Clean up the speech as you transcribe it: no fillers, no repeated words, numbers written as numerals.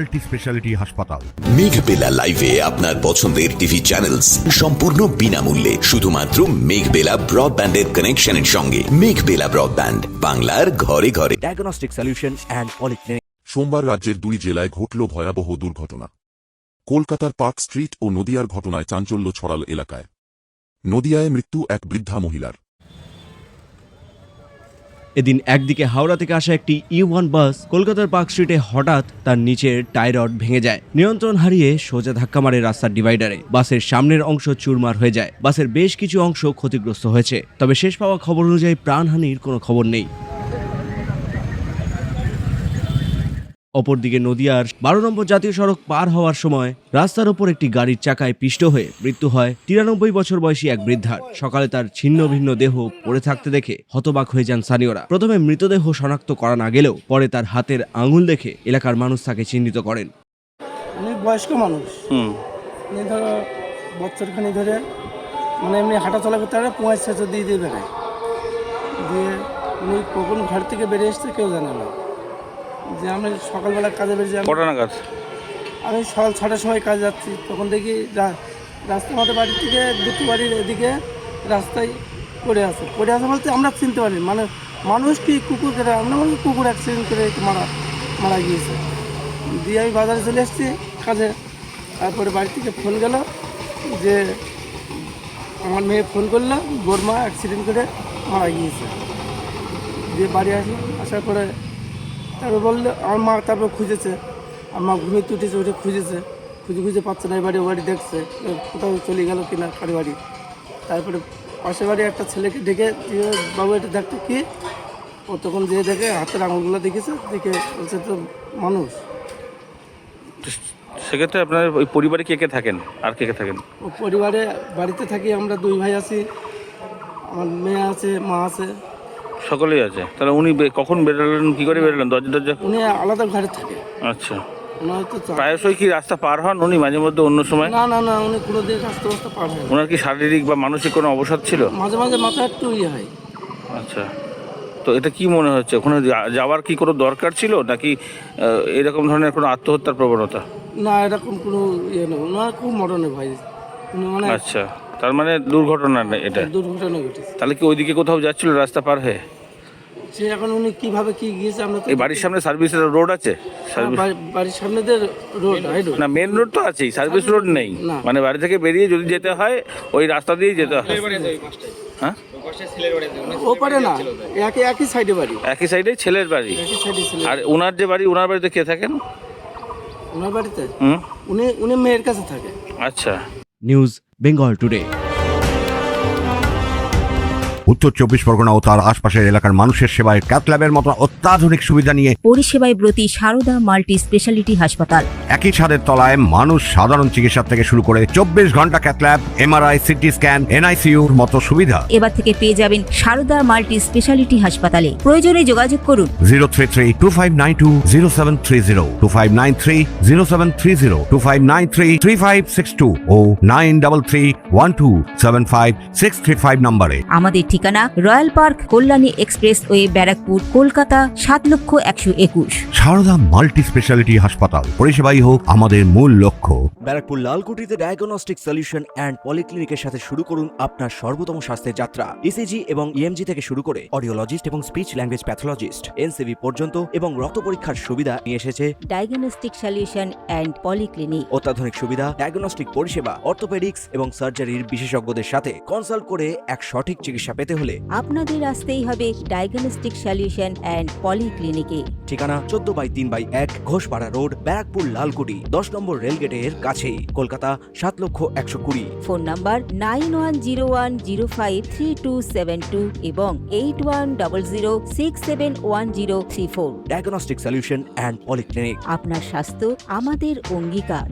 Multi speciality হাসপাতাল। মেঘবেলা লাইভে আপনার পছন্দের টিভি চ্যানেলস সম্পূর্ণ বিনামূল্যে, শুধুমাত্র মেঘবেলা ব্রডব্যান্ডের কানেকশনের সঙ্গে। মেঘবেলা ব্রডব্যান্ড, বাংলার ঘরে ঘরে। Diagnostic solution and polyclinic. সোমবার রাজ্যের 2 জেলায় ঘটল ভয়াবহ দুর্ঘটনা। কলকাতার পার্ক স্ট্রিট ও নদিয়ার ঘটনায় চাঞ্চল্য ছড়াল এলাকায়। নদিয়ায় মৃত্যু এক বৃদ্ধা মহিলার। এদিন একদিকে হাওড়া থেকে আসা একটি E1 বাস কলকাতার পার্ক স্ট্রিটে হঠাৎ তার নিচের টায়ার রড ভেঙে যায়। নিয়ন্ত্রণ হারিয়ে সোজা ধাক্কা মারে রাস্তার ডিভাইডারে। বাসের সামনের অংশ চুরমার হয়ে যায়। বাসের বেশ কিছু অংশ ক্ষতিগ্রস্ত হয়েছে, তবে শেষ পাওয়া খবর অনুযায়ী প্রাণহানির কোনো খবর নেই। অপরদিকে নদিয়ার 12 নম্বর জাতীয় সড়ক পার হওয়ার সময় রাস্তার ওপর একটি গাড়ির চাকায় পিষ্ট হয়ে মৃত্যু হয় 93 বছর বয়সী এক বৃদ্ধার। সকালে তার ছিন্ন ভিন্ন দেহ পড়ে থাকতে দেখে হতবাক হয়ে যান স্থানীয়রা। প্রথমে মৃতদেহ শনাক্ত করা না গেলেও পরে তার হাতের আঙুল দেখে এলাকার মানুষ তাকে চিহ্নিত করেন। উনি বয়স্ক মানুষ, উনি ধরো বছরখানি ধরে মানে এমনি হাঁটাচলা করতে পারে, 5-6 দিয়ে বেড়ায়। দিয়ে উনি কখন ঘর থেকে বেরিয়ে এসছে কেউ জানে না। যে আমি সকালবেলা কাজে বেরিয়েছি, কটা নাগাদ? আমি সকাল 6টার সময় কাজে যাচ্ছি, তখন দেখি রাস্তা আমাদের বাড়ি থেকে দুটো বাড়ির এদিকে রাস্তায় পড়ে আছে বলতে আমরা চিনতে পারি, মানে মানুষ কি কুকুর কেটে, আমরা মানে কুকুর অ্যাক্সিডেন্ট করে মারা গিয়েছে। দিয়ে আমি বাজারে চলে এসেছি কাজে। তারপরে বাড়ি থেকে ফোন গেল যে আমার মেয়ে ফোন করলো, বোরমা অ্যাক্সিডেন্ট করে মারা গিয়েছে। দিয়ে বাড়ি আসার পরে তারপর বললো আমার মা, তারপর খুঁজেছে, আমার মা ঘুমিয়ে উঠেছে, ওটা খুঁজে পাচ্ছে না। ও বাড়ি দেখছে কোথাও চলে গেল কিনা কারি বাড়ি। তারপরে পাশের বাড়ি একটা ছেলেকে ডেকে, বাবু এটা দেখতে কি, ও তখন যেয়ে দেখে হাতের আঙুলগুলো দেখেছে, দেখে বলছে তো মানুষ। সেক্ষেত্রে আপনার ওই পরিবারে কে কে থাকেন, আর কে কে থাকেন? ও পরিবারে বাড়িতে থাকি আমরা 2 ভাই আছি, আমার মেয়ে আছে, মা আছে, সকলেই আছে। তাহলে উনি কখন বেরোলেন, কি করে বেরোলেন? দরজা? উনি আলাদা ঘরে থাকে। আচ্ছা, উনি হয়তো প্রায়শই কি রাস্তা পার হন উনি মাঝে মধ্যে অন্য সময়? না উনি কোনোদিন রাস্তা পার হয় না। ওনার কি শারীরিক বা মানসিক কোনো অবসাদ ছিল? মাঝে মাঝে মাথা একটু হয়। আচ্ছা, তো এটা কি মনে হচ্ছে, ওখানে যাওয়ার কি কোনো দরকার ছিল, নাকি এরকম ধরনের কোনো আত্মহত্যার প্রবণতা? না, এরকম কোনো নেই, ওনার খুব মরণে ভাই, মানে আচ্ছা, তার মানে দুর্ঘটনা এটা? দুর্ঘটনা ঘটেছে। তাহলে কি ওইদিকে কোথাও যাচ্ছিল রাস্তা পার হয়ে? সে এখন উনি কিভাবে কি গিয়েছে আমরা তো এই বাড়ির সামনে সার্ভিস রোড আছে? বাড়ির সামনে রোড না, মেন রোড তো আছেই, সার্ভিস রোড নেই? মানে বাড়ি থেকে বেরিয়ে যদি যেতে হয় ওই রাস্তা দিয়েই যেতে হয়? হ্যাঁ, ও পারে না, একই সাইডে বাড়ি, একই সাইডে ছেলের বাড়ি। আর ওনার যে বাড়ি, ওনার বাড়িতে কে থাকেন? ওনার বাড়িতে উনি মেয়ের কাছে থাকে। আচ্ছা। News Bengal today. উত্তর 24 পরগনা ও তার আশপাশের এলাকার মানুষের সেবায় ক্যাথ ল্যাবের মতো অত্যাধুনিক সুবিধা নিয়ে পরিষেবায় ব্রতী সারদা মাল্টি স্পেশালিটি হাসপাতাল। একই ছাদের তলায় মানুষ সাধারণ চিকিৎসা থেকে শুরু করে 24 ঘন্টা cath lab, MRI, CT scan, NICUর মতো সুবিধা এবার থেকে পেয়ে যাবেন সারদা মাল্টি স্পেশালিটি হাসপাতালে। প্রয়োজনে যোগাযোগ করুন 033-2592-0730, 2593-0730, 2593-3562 ও 9331275635 নম্বরে। আমাদের ঠিকানা royal park, Kalyani expressway, Barrackpore, Kolkata 7,01,21। Sarada multi speciality হাসপাতাল, পরিষেবাই হোক আমাদের মূল লক্ষ্য। ব্যারাকপুর লালকুটিতে ডায়াগনস্টিক সলিউশন অ্যান্ড পলিক্লিনিকের সাথে শুরু করুন আপনার সর্বোত্তম স্বাস্থ্যের যাত্রা। ECG এবং EMG থেকে শুরু করে অডিওলজিস্ট এবং স্পিচ ল্যাঙ্গুয়েজ প্যাথোলজিস্ট, NCV পর্যন্ত এবং রক্ত পরীক্ষার সুবিধা নিয়ে এসেছে ডায়াগনস্টিক সলিউশন অ্যান্ড পলিক্লিনিক। অত্যাধুনিক সুবিধা, ডায়াগনস্টিক পরিষেবা, অর্থোপেডিক্স এবং সার্জারির বিশেষজ্ঞদের সাথে কনসাল্ট করে এক সঠিক চিকিৎসা পেতে হলে আপনাদের আসতেই হবে ডায়াগনস্টিক সলিউশন অ্যান্ড পলিক্লিনিকে। ঠিকানা 14/3/1 ঘোষপাড়া রোড, ব্যারাকপুর লালকুটি, 10 নম্বর রেলগেটের কাছেই, কলকাতা 7,01,20। ফোন নাম্বার 9101053272 এবং 8100671034। Diagnostic solution and polyclinic. আপনার স্বাস্থ্য আমাদের অঙ্গীকার।